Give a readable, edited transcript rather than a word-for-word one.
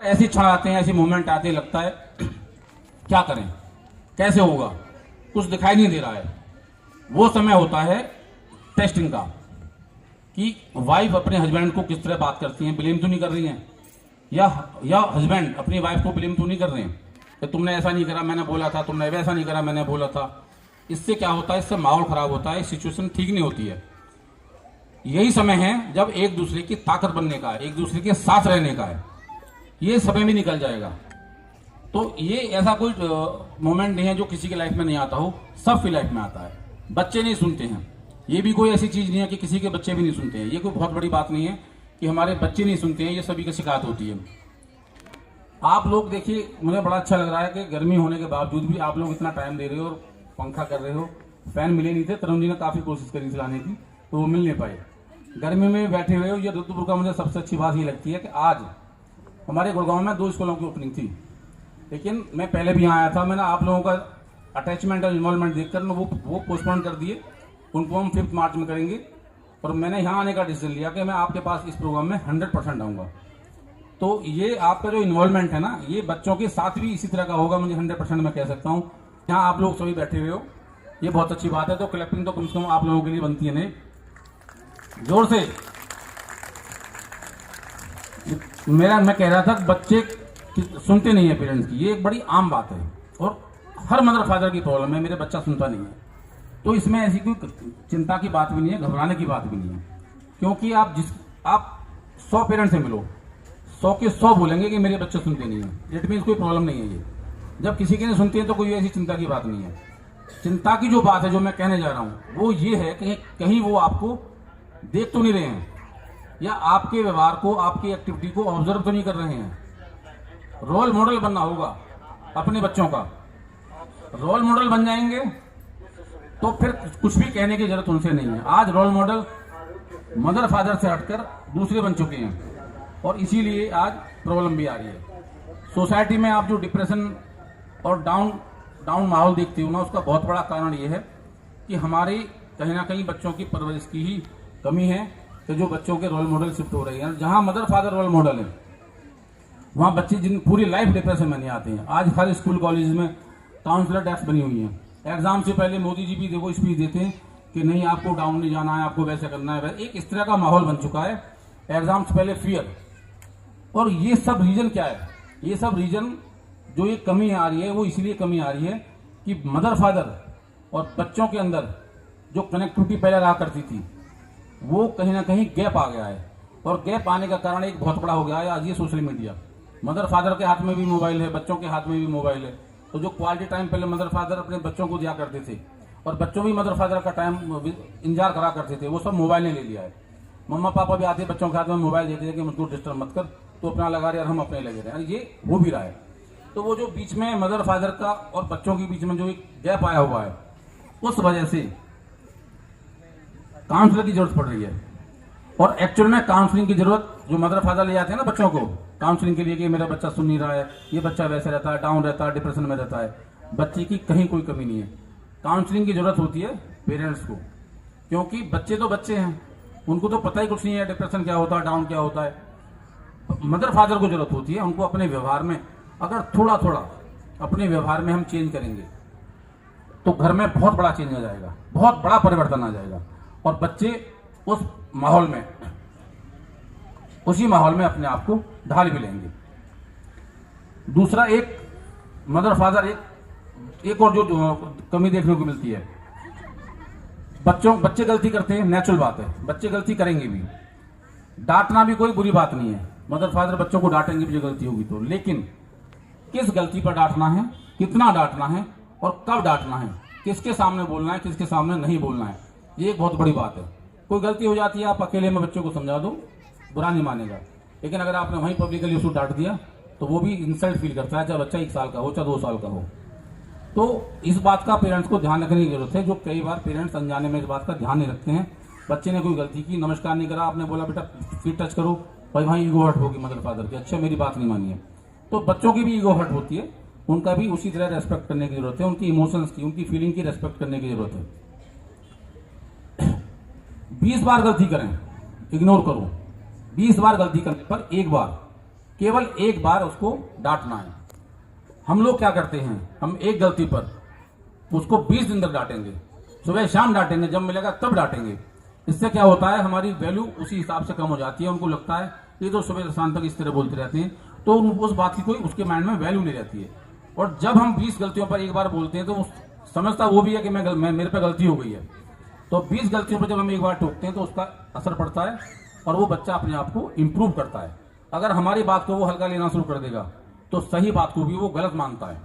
ऐसी क्षण आते हैं, ऐसे मोमेंट आते हैं, लगता है क्या करें, कैसे होगा, कुछ दिखाई नहीं दे रहा है। वो समय होता है टेस्टिंग का, कि वाइफ अपने हस्बैंड को किस तरह बात करती है, ब्लेम तो नहीं कर रही है, या हस्बैंड अपनी वाइफ को ब्लेम तो नहीं कर रहे हैं कि तुमने ऐसा नहीं करा मैंने बोला था, तुमने वैसा नहीं करा मैंने बोला था। इससे क्या होता है, इससे माहौल खराब होता है, सिचुएशन ठीक नहीं होती है। यही समय है जब एक दूसरे की ताकत बनने का है, एक दूसरे के साथ रहने का है। ये समय भी निकल जाएगा। तो ये ऐसा कोई मोमेंट नहीं है जो किसी की लाइफ में नहीं आता हो, सबकी लाइफ में आता है। बच्चे नहीं सुनते हैं, ये भी कोई ऐसी चीज नहीं है कि किसी के बच्चे भी नहीं सुनते हैं। ये कोई बहुत बड़ी बात नहीं है कि हमारे बच्चे नहीं सुनते हैं, ये सभी की शिकायत होती है। आप लोग देखिए, मुझे बड़ा अच्छा लग रहा है कि गर्मी होने के बावजूद भी आप लोग इतना टाइम दे रहे हो और पंखा कर रहे हो। फैन मिले नहीं थे, तरुण जी ने काफी कोशिश करी चलाने की, तो वो मिल नहीं पाए। गर्मी में बैठे हुए हो, ये रुद्रपुर का मुझे सबसे अच्छी बात ये लगती है कि आज हमारे गुड़गांव में 2 स्कूलों की ओपनिंग थी, लेकिन मैं पहले भी यहाँ आया था। मैंने आप लोगों का अटैचमेंट और इन्वॉल्वमेंट देखकर मैं वो पोस्टपोन कर दिए, उनको हम 5 मार्च में करेंगे। और मैंने यहाँ आने का डिसीजन लिया कि मैं आपके पास इस प्रोग्राम में 100% आऊँगा। तो ये आपका जो इन्वॉल्वमेंट है ना, ये बच्चों के साथ भी इसी तरह का होगा, मुझे 100% मैं कह सकता हूँ। यहाँ आप लोग सभी बैठे हुए हो, ये बहुत अच्छी बात है। तो क्लैपिंग तो कम से कम आप लोगों के लिए बनती है, नहीं जोर से। मैं कह रहा था बच्चे सुनते नहीं है पेरेंट्स की, ये एक बड़ी आम बात है और हर मदर फादर की प्रॉब्लम है, मेरे बच्चा सुनता नहीं है। तो इसमें ऐसी कोई चिंता की बात भी नहीं है, घबराने की बात भी नहीं है, क्योंकि आप 100 पेरेंट्स से मिलो, 100 के 100 बोलेंगे कि मेरे बच्चे सुनते नहीं है। इट मीन्स कोई प्रॉब्लम नहीं है। ये जब किसी के नहीं सुनते हैं तो कोई ऐसी चिंता की बात नहीं है। चिंता की जो बात है, जो मैं कहने जा रहा हूं, वो ये है कि कहीं वो आपको देख तो नहीं रहे हैं, या आपके व्यवहार को, आपकी एक्टिविटी को ऑब्जर्व तो नहीं कर रहे हैं। रोल मॉडल बनना होगा अपने बच्चों का। रोल मॉडल बन जाएंगे तो फिर कुछ भी कहने की जरूरत उनसे नहीं है। आज रोल मॉडल मदर फादर से हटकर दूसरे बन चुके हैं और इसीलिए आज प्रॉब्लम भी आ रही है। सोसाइटी में आप जो डिप्रेशन और डाउन माहौल देखते हो ना, उसका बहुत बड़ा कारण ये है कि हमारी कहीं ना कहीं बच्चों की परवरिश की ही कमी है, कि जो बच्चों के रोल मॉडल शिफ्ट हो रही है। जहां मदर फादर रोल मॉडल है, वहां बच्चे जिन पूरी लाइफ डिप्रेशन में नहीं आते हैं। आज हर स्कूल कॉलेज में काउंसलर डेस्क बनी हुई है। एग्जाम से पहले मोदी जी भी देखो स्पीच देते हैं कि नहीं आपको डाउन नहीं जाना है, आपको वैसे करना है। एक इस तरह का माहौल बन चुका है, एग्जाम से पहले फियर। और ये सब रीजन क्या है, ये सब रीजन जो ये कमी आ रही है, वो इसलिए कमी आ रही है कि मदर फादर और बच्चों के अंदर जो कनेक्टिविटी पहले रहा करती थी, वो कहीं ना कहीं गैप आ गया है। और गैप आने का कारण एक बहुत बड़ा हो गया है आज ये सोशल मीडिया। मदर फादर के हाथ में भी मोबाइल है, बच्चों के हाथ में भी मोबाइल है। तो जो क्वालिटी टाइम पहले मदर फादर अपने बच्चों को दिया करते थे और बच्चों भी मदर फादर का टाइम इंतजार करा करते थे, वो सब मोबाइल ने ले लिया है। मम्मा पापा भी आते बच्चों के हाथ में मोबाइल देते थे कि मुझको डिस्टर्ब मत कर, तो अपना लगा रहे और हम अपने लगे रहे। ये हो भी रहा है। तो वो जो बीच में मदर फादर का और बच्चों के बीच में जो एक गैप आया हुआ है, उस वजह से काउंसलर की जरूरत पड़ रही है। और एक्चुअल में काउंसलिंग की जरूरत जो मदर फादर ले जाते हैं ना बच्चों को काउंसलिंग के लिए कि मेरा बच्चा सुन नहीं रहा है, ये बच्चा वैसे रहता है, डाउन रहता है, डिप्रेशन में रहता है, बच्चे की कहीं कोई कमी नहीं है। काउंसलिंग की जरूरत होती है पेरेंट्स को, क्योंकि बच्चे तो बच्चे हैं, उनको तो पता ही कुछ नहीं है डिप्रेशन क्या होता है, डाउन क्या होता है। मदर फादर को जरूरत होती है उनको अपने व्यवहार में, अगर थोड़ा थोड़ा अपने व्यवहार में हम चेंज करेंगे तो घर में बहुत बड़ा चेंज आ जाएगा, बहुत बड़ा परिवर्तन आ जाएगा और बच्चे उस माहौल में, उसी माहौल में अपने आप को ढाल भी लेंगे। दूसरा, एक मदर फादर एक और जो कमी देखने को मिलती है, बच्चे गलती करते हैं, नेचुरल बात है, बच्चे गलती करेंगे भी। डांटना भी कोई बुरी बात नहीं है, मदर फादर बच्चों को डांटेंगे भी जो गलती होगी तो, लेकिन किस गलती पर डांटना है, कितना डांटना है और कब डांटना है, किसके सामने बोलना है, किसके सामने नहीं बोलना है, ये एक बहुत बड़ी बात है। कोई गलती हो जाती है, आप अकेले में बच्चों को समझा दो, बुरा नहीं मानेगा, लेकिन अगर आपने वहीं पब्लिकली उसको डांट दिया तो वो भी इंसल्ट फील करता है, चाहे बच्चा 1 साल का हो, चाहे 2 साल का हो। तो इस बात का पेरेंट्स को ध्यान रखने की जरूरत है, जो कई बार पेरेंट्स अनजाने में इस बात का ध्यान नहीं रखते हैं। बच्चे ने कोई गलती की, नमस्कार नहीं करा, आपने बोला बेटा फीट टच करो, भाई वहाँ ईगो हर्ट होगी मदर फादर की, अच्छा मेरी बात नहीं मानी है। तो बच्चों की भी ईगो हर्ट होती है, उनका भी उसी तरह रेस्पेक्ट करने की जरूरत है, उनकी इमोशंस की, उनकी फीलिंग की रेस्पेक्ट करने की जरूरत है। 20 बार गलती करें, इग्नोर करो, 20 बार गलती करने पर 1 बार केवल एक बार उसको डांटना है। हम लोग क्या करते हैं, हम एक गलती पर उसको 20 दिन तक डांटेंगे, सुबह शाम डांटेंगे, जब मिलेगा तब डांटेंगे। इससे क्या होता है, हमारी वैल्यू उसी हिसाब से कम हो जाती है। उनको लगता है ये तो सुबह शाम तक इस तरह बोलते रहते हैं, तो उस बात की कोई उसके माइंड में वैल्यू नहीं रहती है। और जब हम 20 गलतियों पर एक बार बोलते हैं तो समझता वो भी है कि मैं मेरे पे गलती हो गई है। तो 20 गलतियों पर जब हम एक बार टोकते हैं तो उसका असर पड़ता है और वो बच्चा अपने आप को इम्प्रूव करता है। अगर हमारी बात को वो हल्का लेना शुरू कर देगा तो सही बात को भी वो गलत मानता है।